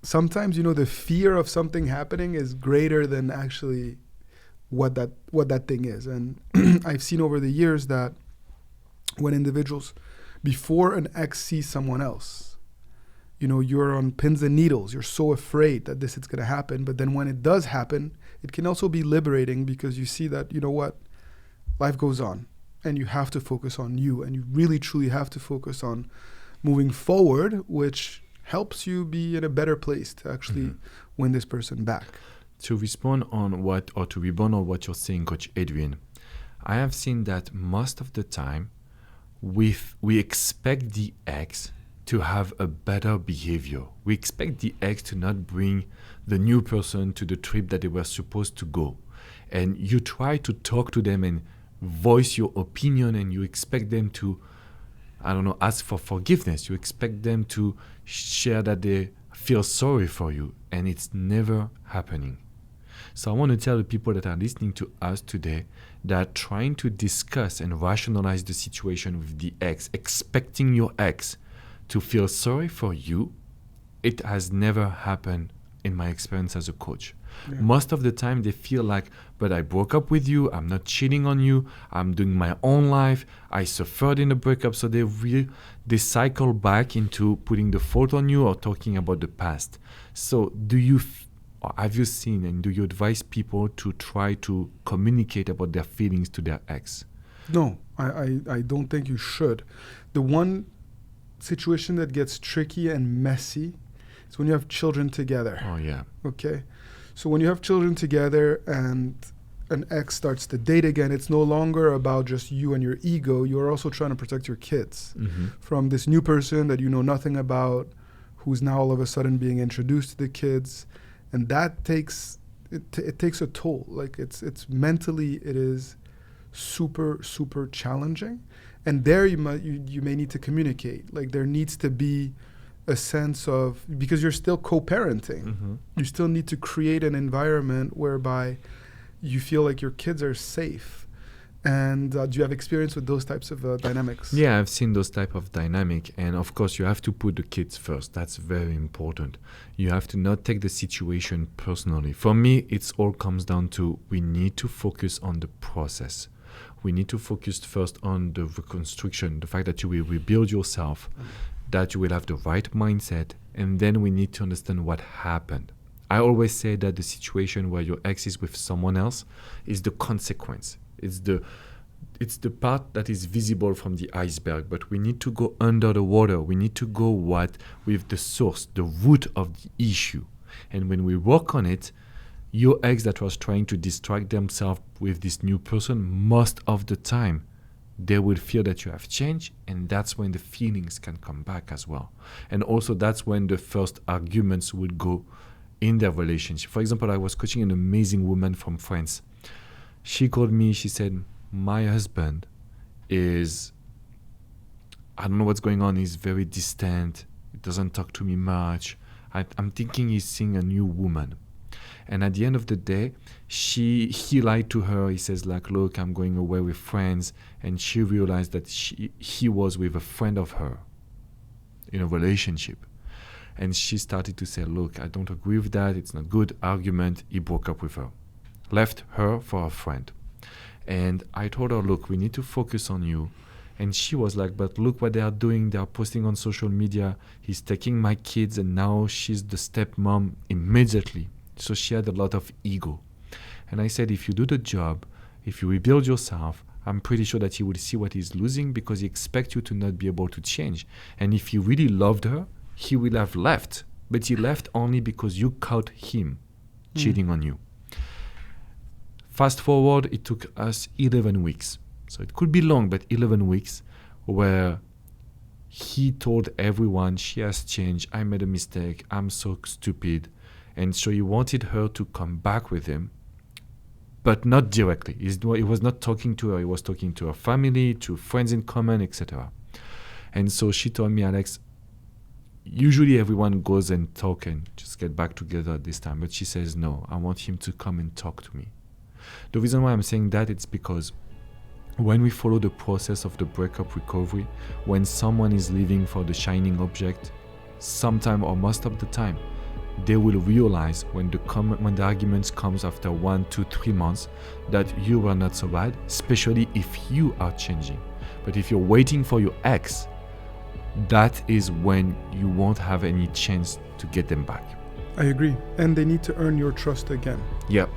sometimes, the fear of something happening is greater than actually what that thing is. And I've seen over the years that when individuals, before an ex sees someone else, you're on pins and needles. You're so afraid that this is going to happen. But then when it does happen, it can also be liberating, because you see that, life goes on and you have to focus on you, and you really truly have to focus on moving forward, which helps you be in a better place to actually win this person back. To rebound on what you're saying, Coach Adrian, I have seen that most of the time we expect the ex to have a better behavior. We expect the ex to not bring the new person to the trip that they were supposed to go. And you try to talk to them and voice your opinion, and you expect them to, ask for forgiveness. You expect them to share that they feel sorry for you, and it's never happening. So I want to tell the people that are listening to us today that trying to discuss and rationalize the situation with the ex, expecting your ex to feel sorry for you, it has never happened in my experience as a coach. Yeah. Most of the time they feel like, but I broke up with you, I'm not cheating on you, I'm doing my own life, I suffered in a breakup. So they cycle back into putting the fault on you or talking about the past. So have you seen, and do you advise people to try to communicate about their feelings to their ex? No, I don't think you should. The one situation that gets tricky and messy is when you have children together. Oh, yeah. Okay. So when you have children together and an ex starts to date again, it's no longer about just you and your ego. You're also trying to protect your kids from this new person that you know nothing about, who's now all of a sudden being introduced to the kids. And that takes a toll. Like it's mentally, it is super, super challenging. And there you may need to communicate. Like there needs to be a sense of, because you're still co-parenting, you still need to create an environment whereby you feel like your kids are safe. And do you have experience with those types of dynamics? Yeah, I've seen those type of dynamic. And of course, you have to put the kids first. That's very important. You have to not take the situation personally. For me, it all comes down to, we need to focus on the process. We need to focus first on the reconstruction, the fact that you will rebuild yourself, that you will have the right mindset, and then we need to understand what happened. I always say that the situation where your ex is with someone else is the consequence. It's the part that is visible from the iceberg, but we need to go under the water. We need to go with the source, the root of the issue. And when we work on it, your ex that was trying to distract themselves with this new person, most of the time, they will feel that you have changed, and that's when the feelings can come back as well. And also that's when the first arguments would go in their relationship. For example, I was coaching an amazing woman from France. She called me, she said, my husband is, I don't know what's going on, he's very distant, he doesn't talk to me much. I'm thinking he's seeing a new woman. And at the end of the day, he lied to her. He says, like, look, I'm going away with friends. And she realized that he was with a friend of her in a relationship. And she started to say, look, I don't agree with that. It's not good. Argument. He broke up with her. Left her for a friend. And I told her, look, we need to focus on you. And she was like, but look what they are doing. They are posting on social media. He's taking my kids, and now she's the stepmom immediately. So she had a lot of ego. And I said, if you do the job, if you rebuild yourself, I'm pretty sure that he will see what he's losing, because he expects you to not be able to change. And if he really loved her, he will have left. But he left only because you caught him cheating on you. Fast forward, it took us 11 weeks. So it could be long, but 11 weeks where he told everyone, she has changed, I made a mistake, I'm so stupid. And so he wanted her to come back with him, but not directly. He was not talking to her. He was talking to her family, to friends in common, etc. And so she told me, Alex, usually everyone goes and talk and just get back together at this time. But she says, no, I want him to come and talk to me. The reason why I'm saying that, it's because when we follow the process of the breakup recovery, when someone is leaving for the shining object, sometime or most of the time, they will realize when the arguments comes after 1, 2, 3 months that you were not so bad, especially if you are changing. But if you're waiting for your ex, that is when you won't have any chance to get them back. I agree. And they need to earn your trust again. Yep.